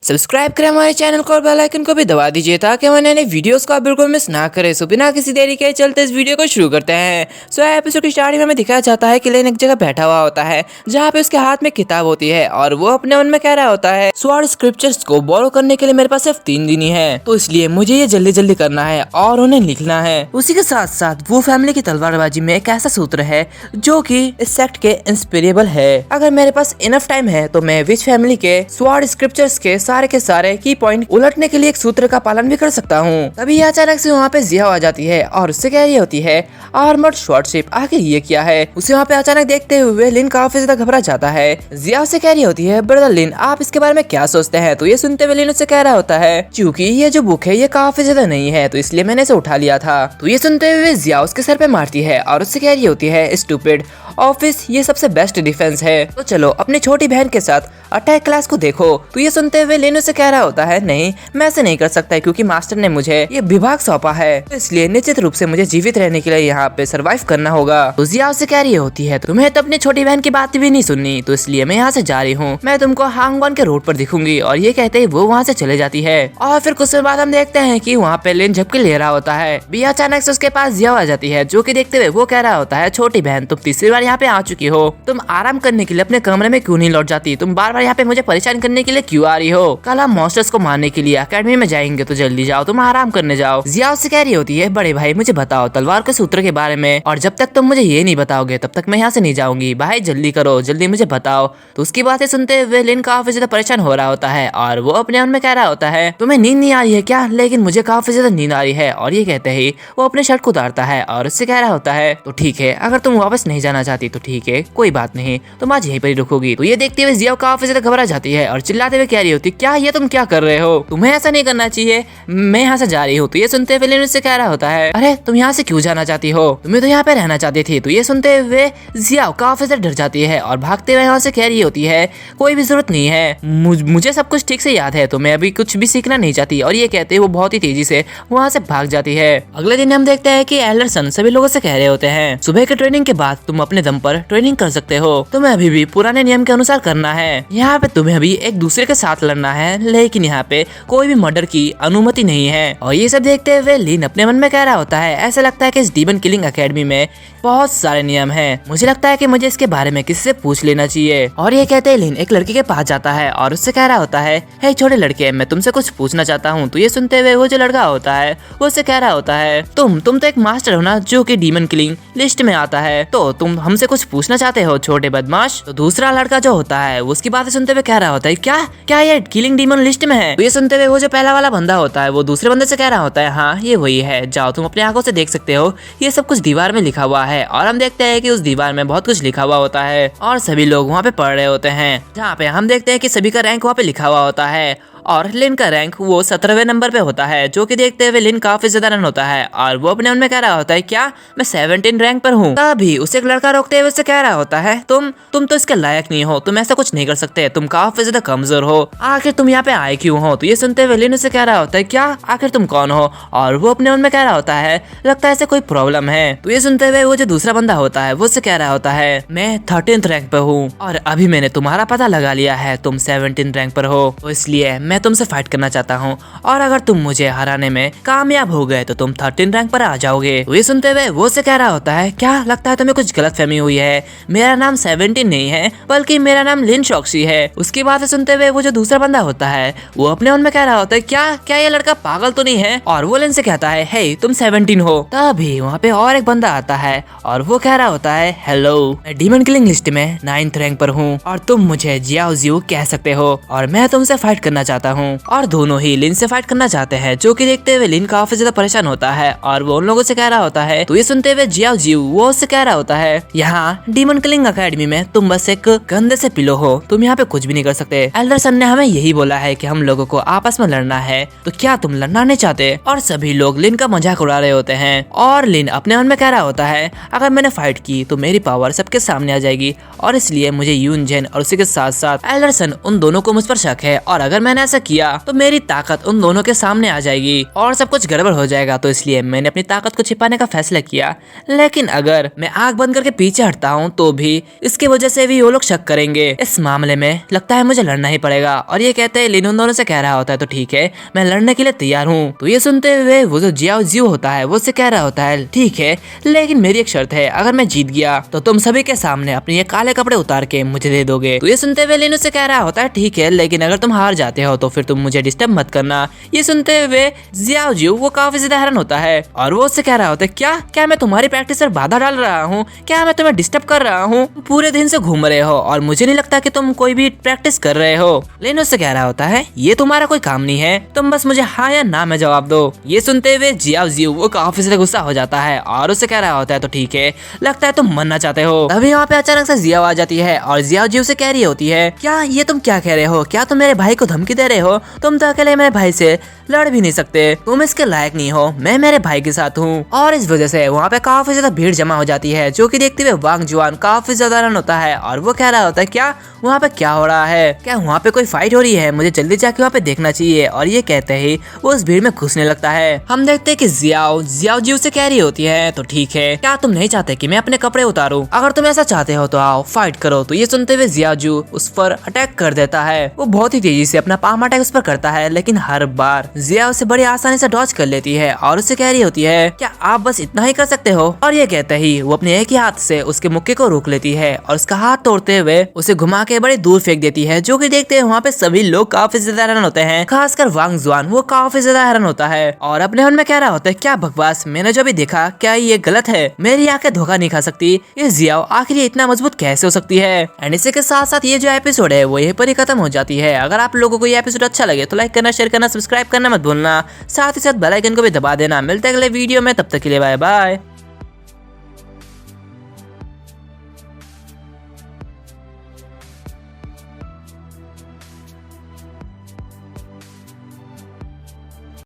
Subscribe करें हमारे channel को और बेल आइकन को भी दबा दीजिए ताकि हमारे नए वीडियोस को आप बिल्कुल मिस ना करें। सो बिना किसी देरी के चलते इस वीडियो को शुरू करते हैं। सो एपिसोड की स्टार्टिंग में हमें दिखाया जाता है कि लेन एक जगह बैठा हुआ होता है जहाँ पे उसके हाथ में किताब होती है और वो अपने मन में कह रहा होता है स्वॉर्ड स्क्रिप्चर्स को बोरो करने के लिए मेरे पास सिर्फ 3 दिन ही है, तो इसलिए मुझे ये जल्दी जल्दी करना है और उन्हें लिखना है। उसी के साथ साथ वो फैमिली की तलवारबाजी में एक ऐसा सूत्र है जो कि इस सेक्ट के इंस्पिरेबल है। अगर मेरे पास इनफ टाइम है तो मैं विच फैमिली के स्वॉर्ड स्क्रिप्चर्स के सारे की पॉइंट उलटने के लिए एक सूत्र का पालन भी कर सकता हूँ। तभी अचानक से वहाँ पे जिया आ जाती है और उससे कह रही होती है आर्मर्ड स्वॉर्डशिप, आखिर ये क्या है। उसे वहाँ पे अचानक देखते हुए लिन काफी ज्यादा घबरा जाता है। जिया उससे कह रही होती है ब्रदर लिन, आप इसके बारे में क्या सोचते हैं। तो ये सुनते हुए लिन उससे कह रहा होता है क्योंकि ये जो बुक है ये काफी ज्यादा नहीं है तो इसलिए मैंने इसे उठा लिया था। तो ये सुनते हुए जिया उसके सर पे मारती है और उससे कह रही होती है स्टूपिड, ऑफिस ये सबसे बेस्ट डिफेंस है, तो चलो अपनी छोटी बहन के साथ अटैक क्लास को देखो। तो ये सुनते हुए लिन उसे कह रहा होता है नहीं, मैं ऐसे नहीं कर सकता क्योंकि मास्टर ने मुझे ये विभाग सौंपा है, तो इसलिए निश्चित रूप से मुझे जीवित रहने के लिए यहाँ पे सरवाइव करना होगा। तो जिया उससे कह रही होती है तुम्हें तो अपनी छोटी बहन की बात भी नहीं सुननी, तो इसलिए मैं यहाँ से जा रही हूँ, मैं तुमको हांगगॉन के रोड पर दिखूंगी। और ये कहते ही वो वहाँ से चले जाती है। और फिर कुछ समय बाद हम देखते हैं कि वहाँ पे लिन झपकी ले रहा होता है। बिया अचानक से उसके पास जिया आ जाती है जो कि देखते हुए वो कह रहा होता है छोटी बहन तुम तीसरी बार यहाँ पे आ चुकी हो, तुम आराम करने के लिए अपने कमरे में क्यों नहीं लौट जाती, तुम बार बार यहाँ पे मुझे परेशान करने के लिए क्यों आ रही हो। कल हम मॉन्स्टर्स को मारने के लिए एकेडमी में जाएंगे तो जल्दी जाओ, तुम आराम करने जाओ। जिया उससे कह रही होती है बड़े भाई मुझे बताओ तलवार के सूत्र के बारे में, और जब तक तुम मुझे ये नहीं बताओगे तब तक मैं यहाँ से नहीं जाऊंगी, भाई जल्दी करो, जल्दी मुझे बताओ। तो उसकी बातें सुनते हुए लिन काफी ज्यादा परेशान हो रहा होता है और वो अपने मन में कह रहा होता है तुम्हें नींद नहीं आ रही है क्या, लेकिन मुझे काफी ज्यादा नींद आ रही है। और ये कहते ही वो अपने शर्ट को उतारता है और उससे कह रहा होता है तो ठीक है, अगर तुम वापस नहीं जाना चाहती तो ठीक है, कोई बात नहीं, तुम आज यहीं पर ही रुकोगी। तो ये देखते हुए जिया काफी ज्यादा घबरा जाती है और चिल्लाते हुए कह रही होती क्या ये तुम क्या कर रहे हो, तुम्हें ऐसा नहीं करना चाहिए, मैं यहाँ से जा रही हूँ। तो ये सुनते हुए लिन उससे कह रहा होता है अरे तुम यहाँ से क्यों जाना चाहती हो, तुम्हें तो यहाँ पे रहना चाहती थी। तो ये सुनते हुए जिया काफी ज्यादा डर जाती है और भागते हुए यहाँ से कह रही होती है कोई भी जरूरत नहीं है, मुझे सब कुछ ठीक से याद है, तो मैं अभी कुछ भी सीखना नहीं चाहती। और ये कहते वो बहुत ही तेजी से वहाँ से भाग जाती है। अगले दिन हम देखते हैं कि एल्डरसन सभी लोगों से कह रहे होते हैं सुबह के ट्रेनिंग के बाद तुम अपने दम पर ट्रेनिंग कर सकते हो, तुम्हें अभी भी पुराने नियम के अनुसार करना है, यहाँ पे तुम्हें अभी एक दूसरे के साथ लड़ना है, लेकिन यहाँ पे कोई भी मर्डर की अनुमति नहीं है। और ये सब देखते हुए लिन अपने मन में कह रहा होता है ऐसा लगता है कि इस डीमन किलिंग एकेडमी में बहुत सारे नियम हैं, मुझे लगता है कि मुझे इसके बारे में किसी से पूछ लेना चाहिए। और ये कहते हैं लिन एक लड़के के पास जाता है और उससे कह रहा होता है हे छोटे लड़के, मैं तुमसे कुछ पूछना चाहता हूँ। तो ये सुनते हुए वो जो लड़का होता है वो उससे कह रहा होता है तुम तो एक मास्टर हो ना जो कि डीमन किलिंग लिस्ट में आता है, तो तुम हमसे कुछ पूछना चाहते हो छोटे बदमाश। तो दूसरा लड़का जो होता है उसकी बातें सुनते हुए कह रहा होता है क्या क्या ये किलिंग डीमन लिस्ट में है। तो ये सुनते हुए वो जो पहला वाला बंदा होता है वो दूसरे बंदे से कह रहा होता है हाँ ये वही है, जाओ तुम अपनी आंखों से देख सकते हो, ये सब कुछ दीवार में लिखा हुआ है। और हम देखते हैं कि उस दीवार में बहुत कुछ लिखा हुआ होता है और सभी लोग वहाँ पे पढ़ रहे होते हैं, जहाँ पे हम देखते हैं कि सभी का रैंक वहाँ पे लिखा हुआ होता है और लिन का रैंक वो 17वें नंबर पे होता है, जो कि देखते हुए लिन काफी ज्यादा रन होता है और वो अपने मन में कह रहा होता है क्या मैं 17 रैंक पर हूँ। तभी उसे एक लड़का रोकते हुए उससे कह रहा होता है तुम तो इसके लायक नहीं हो, तुम ऐसा कुछ नहीं कर सकते, तुम काफी ज्यादा कमजोर हो, आखिर तुम यहाँ पे आए क्यों हो। तो ये सुनते हुए लिन उसे कह रहा होता है क्या आखिर तुम कौन हो, और वो अपने मन में कह रहा होता है लगता है ऐसे कोई प्रॉब्लम है। तो ये सुनते हुए वो जो दूसरा बंदा होता है वो उससे कह रहा होता है मैं 13th रैंक पे हूँ और अभी मैंने तुम्हारा पता लगा लिया है, तुम 17 रैंक पर हो, तो इसलिए मैं तुमसे फाइट करना चाहता हूँ और अगर तुम मुझे हराने में कामयाब हो गए तो तुम 13 रैंक पर आ जाओगे। तो ये सुनते हुए वो से कह रहा होता है क्या लगता है तुम्हें कुछ गलतफहमी हुई है, मेरा नाम 17 नहीं है बल्कि मेरा नाम लिन शॉक्सी है। उसकी बातें सुनते हुए वो जो दूसरा बंदा होता है वो अपने मन में कह रहा होता है क्या ये लड़का पागल तो नहीं है, और वो लिन से कहता है हे तुम 17 हो। तभी वहाँ पे और एक बंदा आता है और वो कह रहा होता है हेलो, मैं डीमन किलिंग लिस्ट में 9th रैंक पर हूँ और तुम मुझे जियाओ जियो कह सकते हो और मैं तुमसे फाइट करना चाहता हूँ। और दोनों ही लिन से फाइट करना चाहते हैं, जो कि देखते हुए लिन काफी ज्यादा परेशान होता है और वो उन लोगों से कह रहा होता है। तो ये सुनते हुए जियाओ जियो वो उससे कह रहा होता है यहाँ डीमन किलिंग एकेडमी में तुम बस एक गंदे से पिलो हो, तुम यहाँ पे कुछ भी नहीं कर सकते, एल्डरसन ने हमें यही बोला है कि हम लोगों को आपस में लड़ना है, तो क्या तुम लड़ना नहीं चाहते। और सभी लोग लिन का मजाक उड़ा रहे होते हैं और लिन अपने मन में कह रहा होता है अगर मैंने फाइट की तो मेरी पावर सबके सामने आ जाएगी और इसलिए मुझे यून जेन और उसी के साथ साथ एल्डरसन उन दोनों को मुझ पर शक है, और अगर मैंने ऐसा ऐसा किया तो मेरी ताकत उन दोनों के सामने आ जाएगी और सब कुछ गड़बड़ हो जाएगा। तो इसलिए मैंने अपनी ताकत को छिपाने का फैसला किया। लेकिन अगर मैं आंख बंद करके पीछे हटता हूँ तो भी इसकी वजह से भी वो लोग शक करेंगे। इस मामले में लगता है मुझे लड़ना ही पड़ेगा। और ये कहते हैं लिन उन दोनों से कह रहा होता है तो ठीक है, मैं लड़ने के लिए तैयार हूँ। तो ये सुनते हुए वो जो जियाओ जियो होता है वो उससे कह रहा होता है ठीक है, लेकिन मेरी एक शर्त है, अगर मैं जीत गया तो तुम सभी के सामने अपने ये काले कपड़े उतार के मुझे दे दोगे। तो ये सुनते हुए लिन उससे कह रहा होता है ठीक है, लेकिन अगर तुम हार जाते हो तो फिर तुम मुझे डिस्टर्ब मत करना। ये सुनते हुए जियाओ जियो वो काफी ज्यादा हैरान होता है और वो उससे कह रहा होता है क्या मैं तुम्हारी प्रैक्टिस पर बाधा डाल रहा हूँ? क्या मैं तुम्हें डिस्टर्ब कर रहा हूँ? पूरे दिन से घूम रहे हो और मुझे नहीं लगता कि तुम कोई भी प्रैक्टिस कर रहे हो। लिन उससे कह रहा होता है ये तुम्हारा कोई काम नहीं है, तुम बस मुझे हाँ या ना में जवाब दो। ये सुनते हुए जियाओ जियो वो काफी ज्यादा गुस्सा हो जाता है और उससे कह रहा होता है तो ठीक है, लगता है तुम मरना चाहते हो। तभी यहाँ पे अचानक से जियाओ आ जाती है और जियाओ जियो से कह रही होती है ये तुम क्या कह रहे हो? क्या तुम मेरे भाई को धमकी दे रहे हो? तुम तो अकेले मेरे भाई से लड़ भी नहीं सकते, तुम इसके लायक नहीं हो, मैं मेरे भाई के साथ हूँ। और इस वजह से वहाँ पे काफी ज्यादा भीड़ जमा हो जाती है, जो कि देखते हुए वांग जुआन काफी ज्यादा हैरान होता है और वो कह रहा होता है क्या वहाँ पे क्या हो रहा है? क्या वहाँ पे कोई फाइट हो रही है? मुझे जल्दी जाके वहाँ पे देखना चाहिए। और ये कहते ही वो उस भीड़ में घुसने लगता है। हम देखते हैं कि जियाओ जियो से कह रही होती है तो ठीक है, क्या तुम नहीं चाहते कि मैं अपने कपड़े उतारूं? अगर तुम ऐसा चाहते हो तो आओ फाइट करो। तो ये सुनते हुए जियाओ जियो उस पर अटैक कर देता है। वो बहुत ही तेजी से अपना पाम अटैक उस पर करता है, लेकिन हर बार जियाओ उसे बड़ी आसानी से डॉज कर लेती है और उससे कह रही होती है क्या आप बस इतना ही कर सकते हो? और ये कहते ही वो अपने एक ही हाथ से उसके मुक्के को रोक लेती है और उसका हाथ तोड़ते हुए उसे घुमा के बड़े दूर फेंक देती है, जो कि देखते हैं वहाँ पे सभी लोग काफी ज्यादा हैरान होते हैं, खासकर वांग जुआन वो काफी ज्यादा हैरान होता है और अपने मन में कह रहा होता है क्या बकवास, मैंने जो भी देखा क्या ये गलत है? मेरी आंखें धोखा नहीं खा सकती, ये जियाओ आखिर इतना मजबूत कैसे हो सकती है? एंड इसी के साथ साथ ये जो एपिसोड है वो यहीं पर ही खत्म हो जाती है। अगर आप लोगों को ये एपिसोड अच्छा लगे तो लाइक करना, शेयर करना, सब्सक्राइब करना मत भूलना, साथ ही साथ बेल आइकन को भी दबा देना। मिलते हैं अगले वीडियो में, तब तक के लिए बाय बाय।